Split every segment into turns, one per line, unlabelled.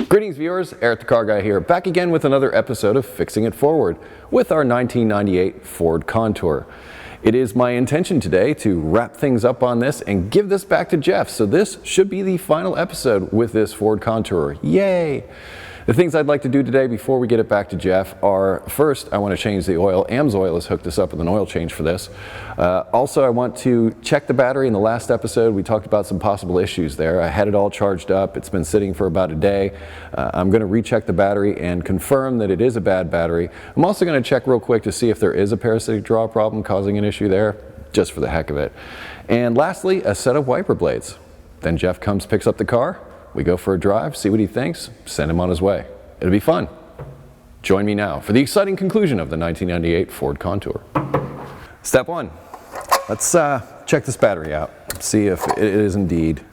Greetings viewers, Eric the Car Guy here, back again with another episode of Fixing It Forward with our 1998 Ford Contour. It is my intention today to wrap things up on this and give this back to Jeff, so this should be the final episode with this Ford Contour. Yay! The things I'd like to do today before we get it back to Jeff are, first, I want to change the oil. AMSOIL has hooked us up with an oil change for this. Also, I want to check the battery. In the last episode, we talked about some possible issues there. I had it all charged up. It's been sitting for about a day. I'm going to recheck the battery and confirm that it is a bad battery. I'm also going to check real quick to see if there is a parasitic draw problem causing an issue there, just for the heck of it. And lastly, a set of wiper blades. Then Jeff comes, picks up the car. We go for a drive, see what he thinks, send him on his way. It'll be fun. Join me now for the exciting conclusion of the 1998 Ford Contour. Step one, let's check this battery out, see if it is indeed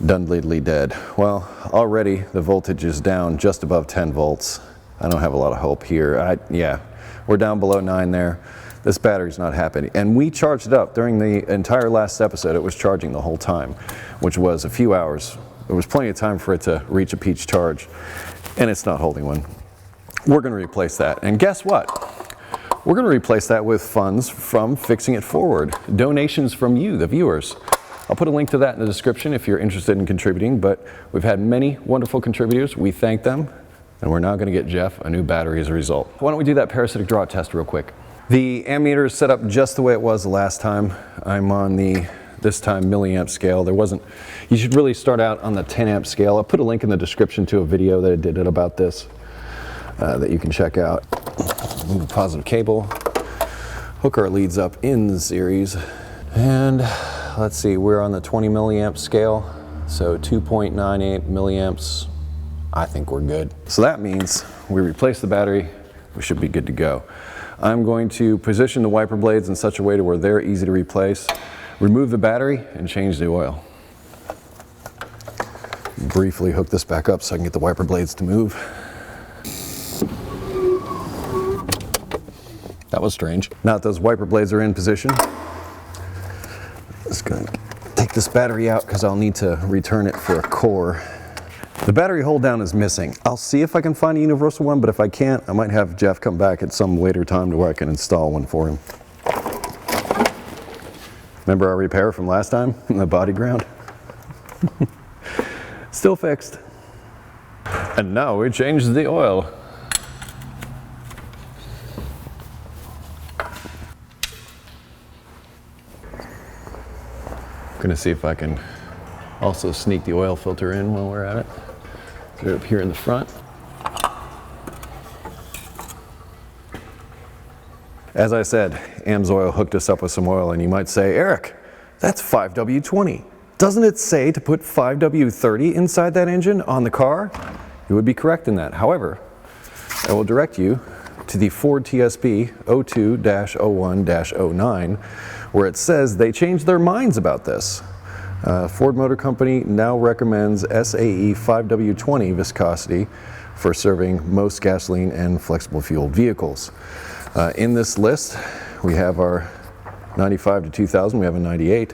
dundledly dead. Well, already the voltage is down just above 10 volts. I don't have a lot of hope here. Yeah, we're down below 9 there. This battery's not happy. And we charged it up during the entire last episode. It was charging the whole time, which was a few hours. There was plenty of time for it to reach a peak charge, and it's not holding one. We're going to replace that. And guess what? We're going to replace that with funds from Fixing It Forward. Donations from you, the viewers. I'll put a link to that in the description if you're interested in contributing, but we've had many wonderful contributors. We thank them, and we're now going to get Jeff a new battery as a result. Why don't we do that parasitic draw test real quick? The ammeter is set up just the way it was the last time. I'm on the, this time, milliamp scale. There wasn't, you should really start out on the 10 amp scale. I'll put a link in the description to a video that I did about this that you can check out. Move the positive cable, hook our leads up in the series, and let's see, we're on the 20 milliamp scale, so 2.98 milliamps. I think we're good. So that means we replace the battery, we should be good to go. I'm going to position the wiper blades in such a way to where they're easy to replace, remove the battery, and change the oil. Briefly hook this back up so I can get the wiper blades to move. That was strange. Now that those wiper blades are in position, just gonna take this battery out because I'll need to return it for a core. The battery hold down is missing. I'll see if I can find a universal one, but if I can't, I might have Jeff come back at some later time to where I can install one for him. Remember our repair from last time in the body ground? Still fixed. And now we changed the oil. Gonna see if I can also sneak the oil filter in while we're at it. Put it up here in the front. As I said, AMSOIL hooked us up with some oil, and you might say, Eric, that's 5W20. Doesn't it say to put 5W30 inside that engine on the car? You would be correct in that. However, I will direct you to the Ford TSB 02-01-09, where it says they changed their minds about this. Ford Motor Company now recommends SAE 5W20 viscosity for serving most gasoline and flexible fuel vehicles. In this list, we have our 95 to 2000, we have a 98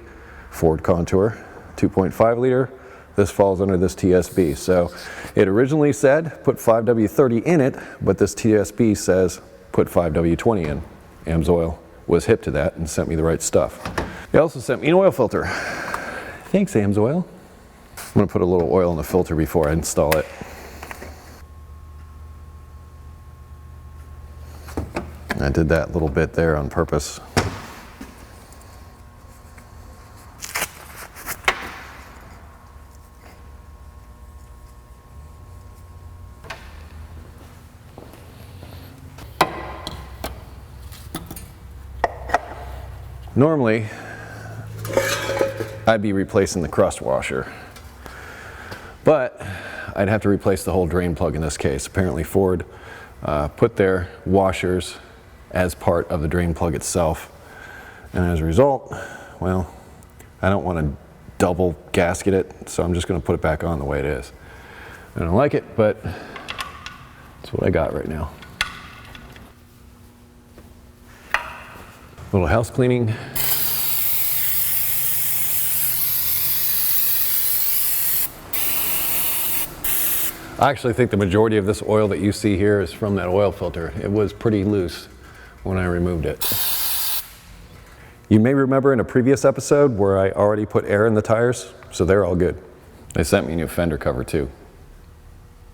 Ford Contour, 2.5 liter. This falls under this TSB. So it originally said put 5W30 in it, but this TSB says put 5W20 in. AMSOIL was hip to that and sent me the right stuff. They also sent me an oil filter. Thanks, AMSOIL. I'm going to put a little oil in the filter before I install it. I did that little bit there on purpose. Normally, I'd be replacing the crust washer, but I'd have to replace the whole drain plug in this case. Apparently Ford put their washers as part of the drain plug itself, and as a result, well, I don't want to double gasket it, so I'm just going to put it back on the way it is. I don't like it, but it's what I got right now. Little house cleaning.
I actually think the majority of this oil that you see here is from that oil filter. It was pretty loose when I removed it. You may remember in a previous episode where I already put air in the tires, so they're all good. They sent me a new fender cover too.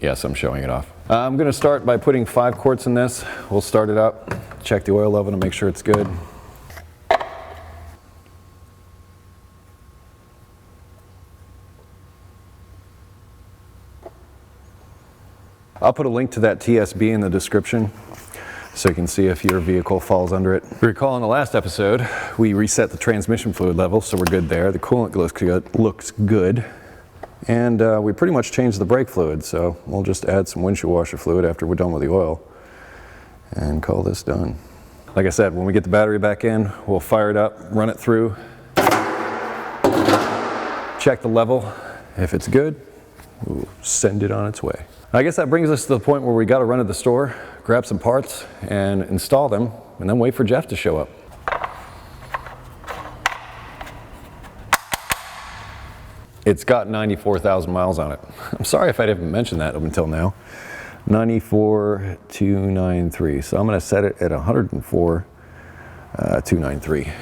Yes, I'm showing it off. I'm gonna start by putting 5 quarts in this. We'll start it up, check the oil level to make sure it's good. I'll put a link to that TSB in the description so you can see if your vehicle falls under it. Recall in the last episode, we reset the transmission fluid level, so we're good there. The coolant looks good. And we pretty much changed the brake fluid, so we'll just add some windshield washer fluid after we're done with the oil and call this done. Like I said, when we get the battery back in, we'll fire it up, run it through, check the level. If it's good, we'll send it on its way. I guess that brings us to the point where we got to run to the store, grab some parts and install them, and then wait for Jeff to show up. It's got 94,000 miles on it. I'm sorry if I didn't mention that up until now. 94,293. So I'm going to set it at 104,293.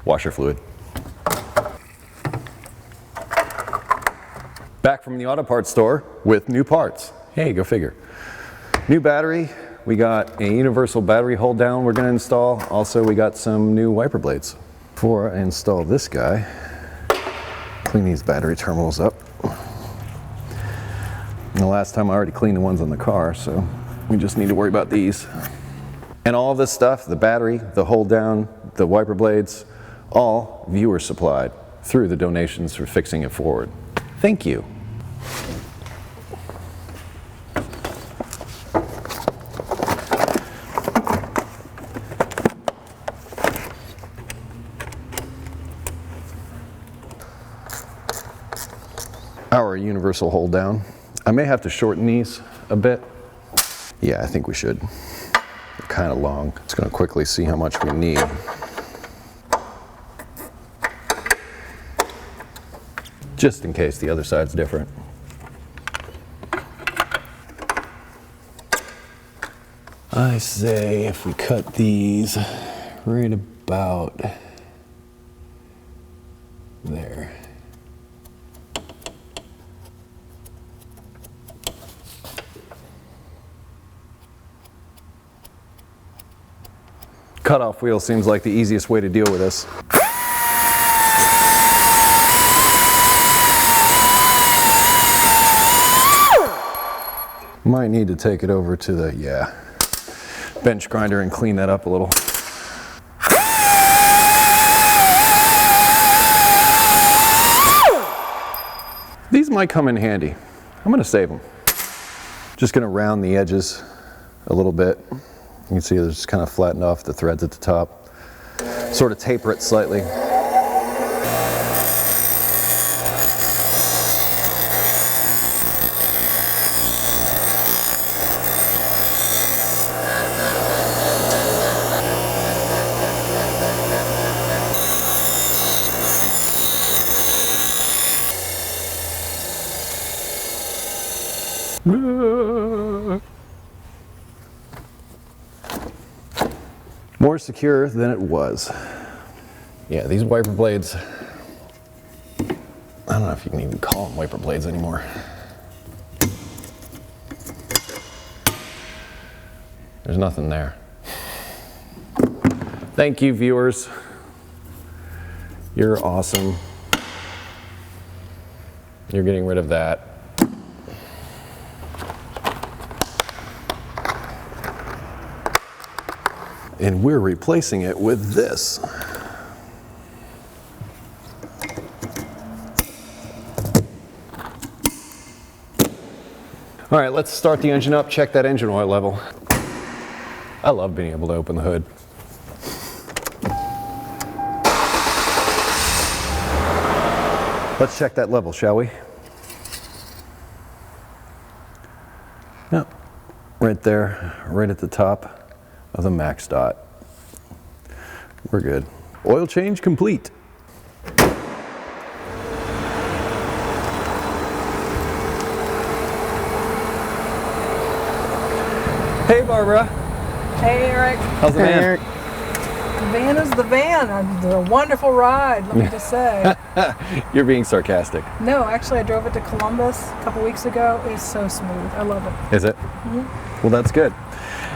Washer fluid. Back from the auto parts store with new parts. Hey, go figure. New battery. We got a universal battery hold down we're going to install. Also, we got some new wiper blades. Before I install this guy, clean these battery terminals up. And the last time I already cleaned the ones on the car, so we just need to worry about these. And all of this stuff, the battery, the hold down, the wiper blades, all viewer supplied through the donations for fixing it forward. Thank you. Our universal hold down. I may have to shorten these a bit. Yeah, I think we should. They're kind of long. It's going to quickly see how much we need. Just in case the other side's different. I say if we cut these right about there. Cutoff wheel seems like the easiest way to deal with this. Might need to take it over to the, bench grinder and clean that up a little. These might come in handy. I'm gonna save them. Just gonna round the edges a little bit. You can see they're just kind of flattened off the threads at the top. Sort of taper it slightly. More secure than it was. Yeah, these wiper blades, I don't know if you can even call them wiper blades anymore. There's nothing there. Thank you, viewers. You're awesome. You're getting rid of that. And we're replacing it with this. All right, let's start the engine up, check that engine oil level. I love being able to open the hood. Let's check that level, shall we? Yep, right there, right at the top of the max dot. We're good. Oil change complete. Hey, Barbara.
Hey, Eric.
How's the van?
Eric.
The van is the van. It's a wonderful ride, let me just say.
You're being sarcastic.
No, actually, I drove it to Columbus a couple weeks ago. It's so smooth. I love it.
Is it? Well, that's good.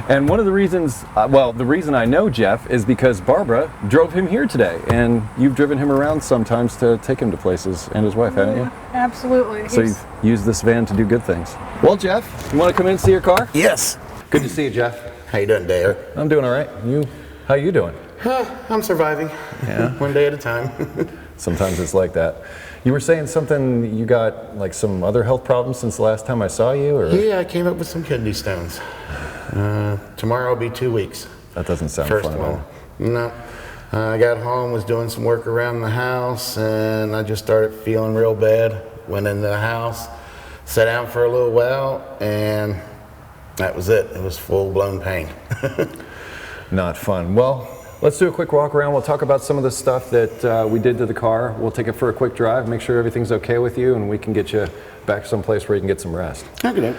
And one of the reasons, the reason I know Jeff is because Barbara drove him here today, and you've driven him around sometimes to take him to places, and his wife, haven't you?
Absolutely.
So you've used this van to do good things. Well, Jeff, you want to come in and see your car?
Yes.
Good to see you, Jeff.
How you doing, Dale?
I'm doing all right. How you doing?
I'm surviving.
Yeah.
One day at a time.
Sometimes it's like that. You were saying something, you got like some other health problems since the last time I saw you, or?
Yeah, I came up with some kidney stones. Tomorrow will be 2 weeks.
That doesn't sound
First
fun at
one.
all.
No. I got home, was doing some work around the house, and I just started feeling real bad. Went into the house, sat down for a little while, and that was it. It was full-blown pain.
Not fun. Well, let's do a quick walk around. We'll talk about some of the stuff that we did to the car. We'll take it for a quick drive, make sure everything's okay with you, and we can get you back someplace where you can get some rest.
Okay.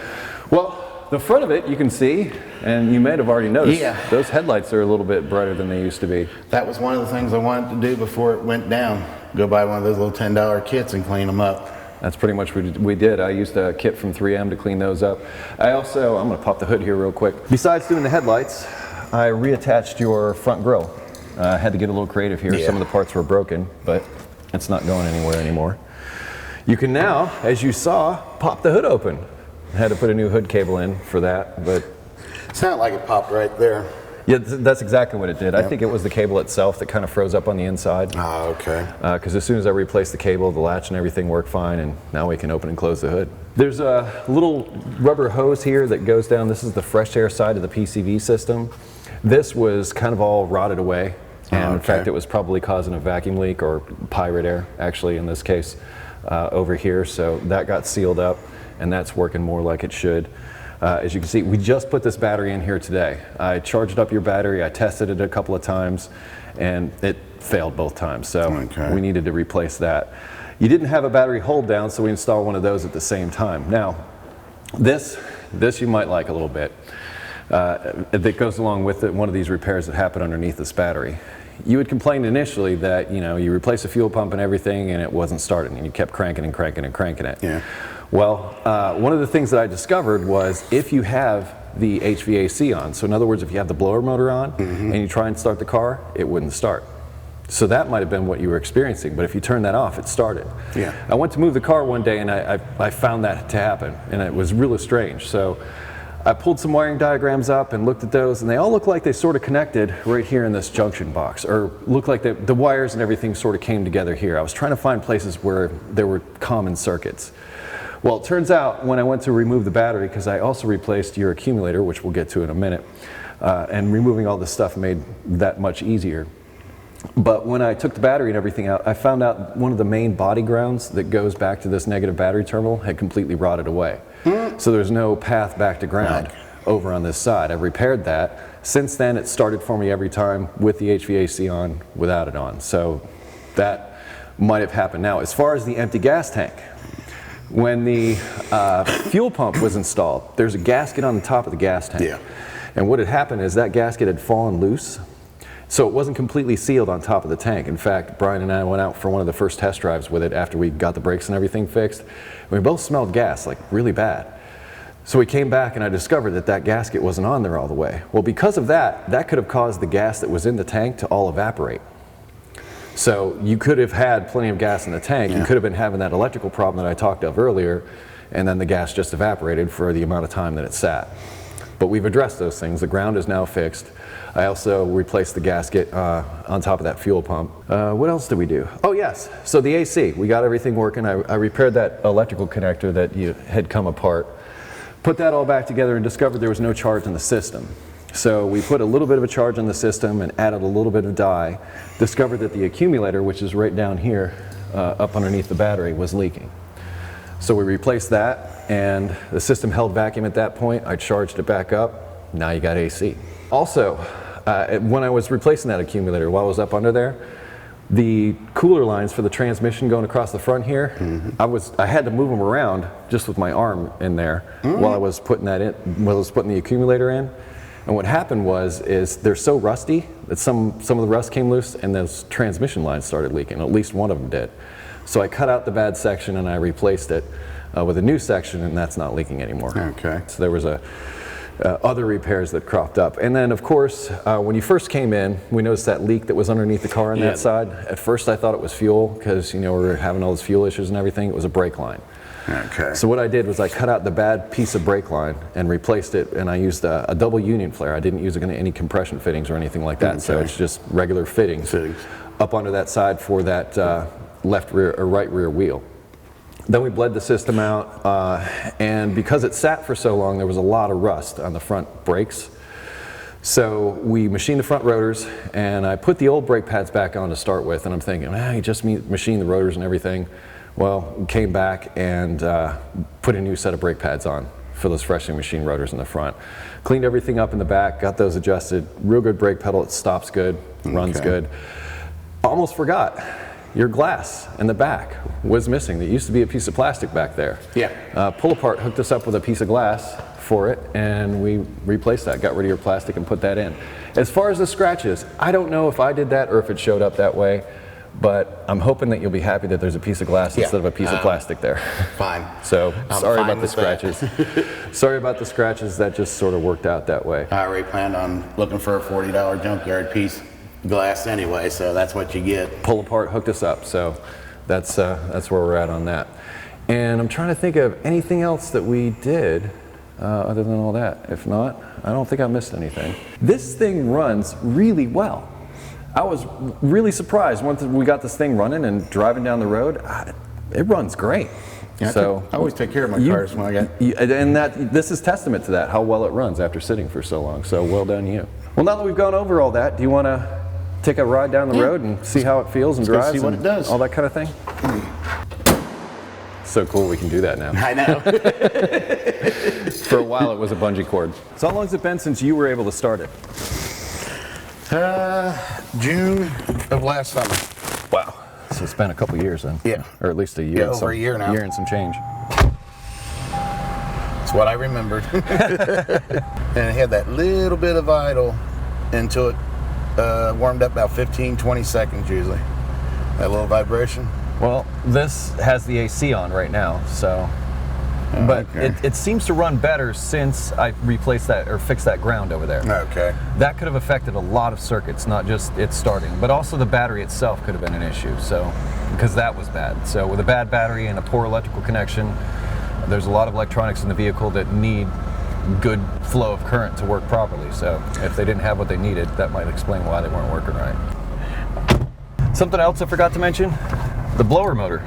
Well, the front of it you can see, and you may have already noticed,
Yeah.
those headlights are a little bit brighter than they used to be.
That was one of the things I wanted to do before it went down. Go buy one of those little $10 kits and clean them up.
That's pretty much what we did. I used a kit from 3M to clean those up. I'm going to pop the hood here real quick. Besides doing the headlights, I reattached your front grille. I had to get a little creative here.
Yeah.
Some of the parts were broken, but it's not going anywhere anymore. You can now, as you saw, pop the hood open. I had to put a new hood cable in for that, but
Sounded like it popped right there.
yeah, that's exactly what it did. I think it was the cable itself that kind of froze up on the inside.
Ah, okay.
Because as soon as I replaced the cable, the latch and everything worked fine, and now we can open and close the hood. There's a little rubber hose here that goes down. This is the fresh air side of the PCV system. This was kind of all rotted away, and in fact it was probably causing a vacuum leak, or pirate air actually in this case, over here. So that got sealed up, and that's working more like it should. As you can see, we just put this battery in here today. I charged up your battery, I tested it a couple of times, and it failed both times, so we needed to replace that. You didn't have a battery hold down, so we installed one of those at the same time. Now, this you might like a little bit. That goes along with it, one of these repairs that happen underneath this battery. You had complained initially that you replaced the fuel pump and everything, and it wasn't starting, and you kept cranking and cranking and cranking it.
Yeah.
Well, one of the things that I discovered was if you have the HVAC on, so in other words, if you have the blower motor on and you try and start the car, it wouldn't start. So that might have been what you were experiencing, but if you turn that off, it started.
Yeah.
I went to move the car one day, and I found that to happen, and it was really strange. So I pulled some wiring diagrams up and looked at those, and they all look like they sort of connected right here in this junction box, or look like the wires and everything sort of came together here. I was trying to find places where there were common circuits. Well, it turns out when I went to remove the battery, because I also replaced your accumulator, which we'll get to in a minute, and removing all this stuff made that much easier. But when I took the battery and everything out, I found out one of the main body grounds that goes back to this negative battery terminal had completely rotted away. So there's no path back to ground over on this side. I repaired that. Since then, it started for me every time with the HVAC on, without it on. So that might have happened. Now, as far as the empty gas tank, when the fuel pump was installed, there's a gasket on the top of the gas tank.
Yeah.
And what had happened is that gasket had fallen loose, so it wasn't completely sealed on top of the tank. In fact, Brian and I went out for one of the first test drives with it after we got the brakes and everything fixed. We both smelled gas, like really bad. So we came back and I discovered that that gasket wasn't on there all the way. Well, because of that, that could have caused the gas that was in the tank to all evaporate. So you could have had plenty of gas in the tank. You could have been having that electrical problem that I talked of earlier, and then the gas just evaporated for the amount of time that it sat. But we've addressed those things. The ground is now fixed. I also replaced the gasket on top of that fuel pump. What else did we do? Oh yes, so the AC, we got everything working. I repaired that electrical connector that had come apart. Put that all back together and discovered there was no charge in the system. So we put a little bit of a charge on the system and added a little bit of dye. Discovered that the accumulator, which is right down here, up underneath the battery, was leaking. So we replaced that, and the system held vacuum at that point. I charged it back up. Now you got AC. Also, when I was replacing that accumulator while I was up under there, The cooler lines for the transmission going across the front here, I had to move them around just with my arm in there while I was putting the accumulator in. And what happened is they're so rusty that some of the rust came loose and those transmission lines started leaking. At least one of them did. So I cut out the bad section and I replaced it with a new section, and that's not leaking anymore.
Okay.
So there was other repairs that cropped up. And then of course, when you first came in, we noticed that leak that was underneath the car on that side. At first I thought it was fuel because, you know, we were having all those fuel issues and everything. It was a brake line.
Okay.
So what I did was I cut out the bad piece of brake line and replaced it, and I used a double union flare. I didn't use any compression fittings or anything like that. So it's just regular fittings up under that side for that left rear or right rear wheel. Then we bled the system out, and because it sat for so long, there was a lot of rust on the front brakes. So we machined the front rotors, and I put the old brake pads back on to start with, and I'm thinking, you just machined the rotors and everything. Well, we came back and put a new set of brake pads on for those freshly machined rotors in the front. Cleaned everything up in the back, got those adjusted. Real good brake pedal, it stops good, runs good. Almost forgot. Your glass in the back was missing. There used to be a piece of plastic back there.
Yeah.
Pull Apart hooked us up with a piece of glass for it, and we replaced that, got rid of your plastic and put that in. As far as the scratches, I don't know if I did that or if it showed up that way, but I'm hoping that you'll be happy that there's a piece of glass instead of a piece of plastic there.
Fine.
So
I'm
sorry
fine
about the
with that.
scratches. Sorry about the scratches, that just sort of worked out that way.
I already planned on looking for a $40 junkyard piece glass anyway, so that's what you get.
Pull Apart hooked us up, so that's where we're at on that. And I'm trying to think of anything else that we did other than all that. If not, I don't think I missed anything. This thing runs really well. I was really surprised once we got this thing running and driving down the road. It runs great.
Yeah,
So
I always take care of my cars when I get.
and this is testament to that, how well it runs after sitting for so long. So well done you. Well, now that we've gone over all that, do you want to take a ride down the road and see how it feels and
Let's go
drives
see what
and
it does.
all that kind of thing? So cool we can do that now.
I know.
For a while it was a bungee cord. So how long has it been since you were able to start it?
June of last summer.
Wow. So it's been a couple years then.
Yeah.
Or at least a year.
Yeah, over a year now.
Year and some change.
That's what I remembered. And it had that little bit of idle until it warmed up about 15-20 seconds usually. That little vibration.
Well, this has the AC on right now, so. But
okay.
it seems to run better since I replaced that or fixed that ground over there.
Okay.
That could have affected a lot of circuits, not just it starting, but also the battery itself could have been an issue. So, because that was bad. So with a bad battery and a poor electrical connection, there's a lot of electronics in the vehicle that need good flow of current to work properly. So if they didn't have what they needed, that might explain why they weren't working right. Something else I forgot to mention, the blower motor.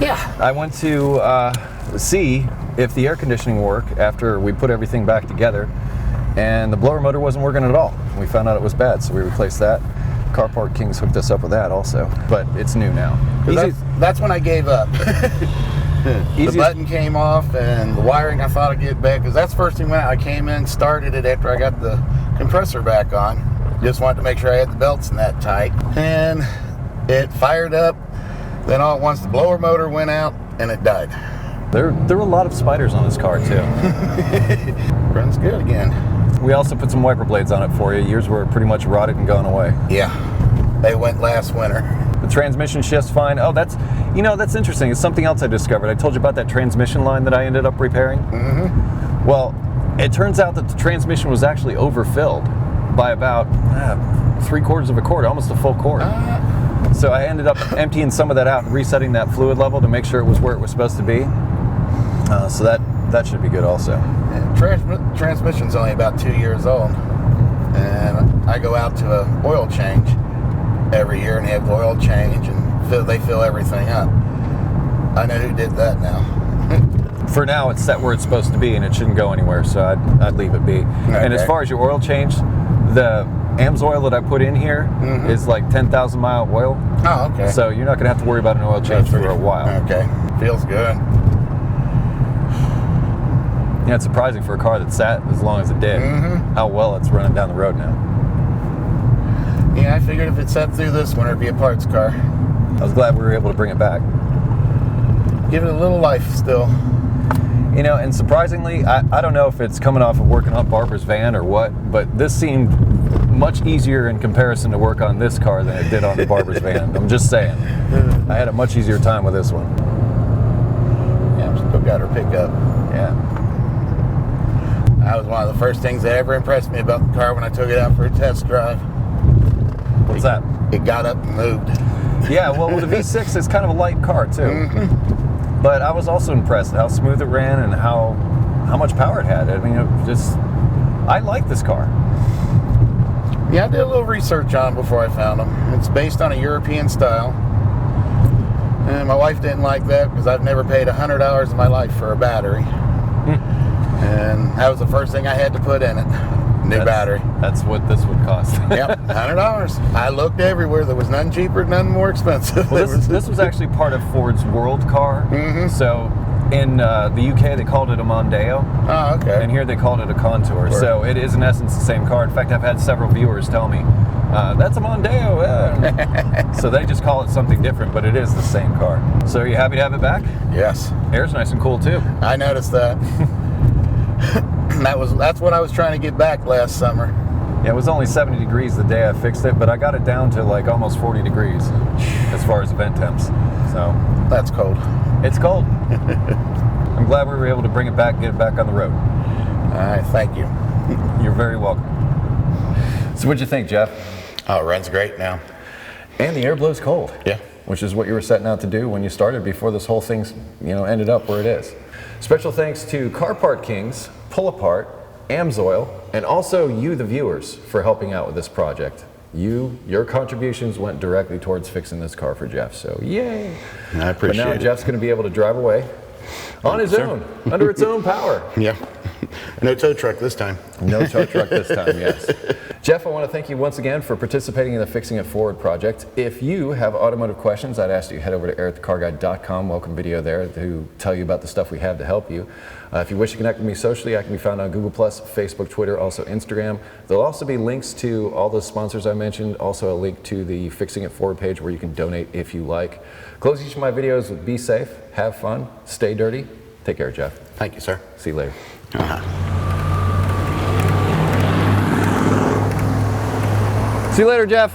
Yeah.
I went to see if the air conditioning would work after we put everything back together, and the blower motor wasn't working at all. We found out it was bad, so we replaced that. Car Part Kings hooked us up with that also, but it's new now.
That's when I gave up. The button came off and the wiring I thought I'd get back, because that's the first thing when I came in, started it after I got the compressor back on. Just wanted to make sure I had the belts in that tight. And it fired up. Then all at once the blower motor went out and it died.
There were a lot of spiders on this car too.
Runs good again.
We also put some wiper blades on it for you. Yours were pretty much rotted and gone away.
Yeah, they went last winter.
The transmission shift's fine. Oh, that's interesting. It's something else I discovered. I told you about that transmission line that I ended up repairing. Mm-hmm. Well, it turns out that the transmission was actually overfilled by about 3/4 of a quart, almost a full quart. So I ended up emptying some of that out and resetting that fluid level to make sure it was where it was supposed to be. So that should be good also.
Yeah, transmission's only about 2 years old, and I go out to an oil change every year and have the oil change, and they fill everything up. I know who did that now.
For now, it's set where it's supposed to be, and it shouldn't go anywhere, so I'd leave it be. Okay. And as far as your oil change, the AMS oil that I put in here is like 10,000 mile oil.
Oh, okay.
So you're not going to have to worry about an oil change for a while.
Okay, feels good.
Yeah, it's surprising for a car that sat as long as it did, how well it's running down the road now.
Yeah, I figured if it sat through this winter, it'd be a parts car.
I was glad we were able to bring it back.
Give it a little life still.
You know, and surprisingly, I don't know if it's coming off of working on Barbara's van or what, but this seemed much easier in comparison to work on this car than it did on the Barbara's van. I'm just saying. I had a much easier time with this one.
Yeah, still got her pickup.
Yeah.
That was one of the first things that ever impressed me about the car when I took it out for a test drive.
What's that?
It got up and moved.
Yeah, well, with the V6, it's kind of a light car, too. But I was also impressed how smooth it ran and how much power it had. I mean, I like this car.
Yeah, I did a little research on it before I found them. It's based on a European style. And my wife didn't like that because I've never paid $100 in my life for a battery. And that was the first thing I had to put in it. New battery.
That's what this would cost.
Yep, $100. I looked everywhere. There was none cheaper, none more expensive.
Well, this was actually part of Ford's World Car. So in the UK, they called it a Mondeo.
Oh, okay.
And here they called it a Contour. So it is in essence the same car. In fact, I've had several viewers tell me, that's a Mondeo. So they just call it something different, but it is the same car. So are you happy to have it back?
Yes.
Air's nice and cool too.
I noticed that. That's what I was trying to get back last summer.
Yeah, it was only 70 degrees the day I fixed it, but I got it down to like almost 40 degrees as far as vent temps. So
That's cold.
it's cold. I'm glad we were able to bring it back, get it back on the road.
All right, thank you.
You're very welcome. So what'd you think, Jeff?
Oh, it runs great now.
And the air blows cold.
Yeah.
Which is what you were setting out to do when you started before this whole thing's, ended up where it is. Special thanks to Car Part Kings, Pull Apart, Amsoil, and also you, the viewers, for helping out with this project. Your contributions went directly towards fixing this car for Jeff, so yay.
I appreciate
But now
it.
Jeff's going to be able to drive away on his own, under its own power.
Yeah. No tow truck this time.
No tow truck this time, yes. Jeff, I want to thank you once again for participating in the Fixing It Forward project. If you have automotive questions, I'd ask you to head over to EricTheCarGuy.com. Welcome video there to tell you about the stuff we have to help you. If you wish to connect with me socially, I can be found on Google+, Facebook, Twitter, also Instagram. There'll also be links to all the sponsors I mentioned, also a link to the Fixing It Forward page where you can donate if you like. Close each of my videos with be safe, have fun, stay dirty. Take care, Jeff.
Thank you, sir.
See you later. See you later, Jeff.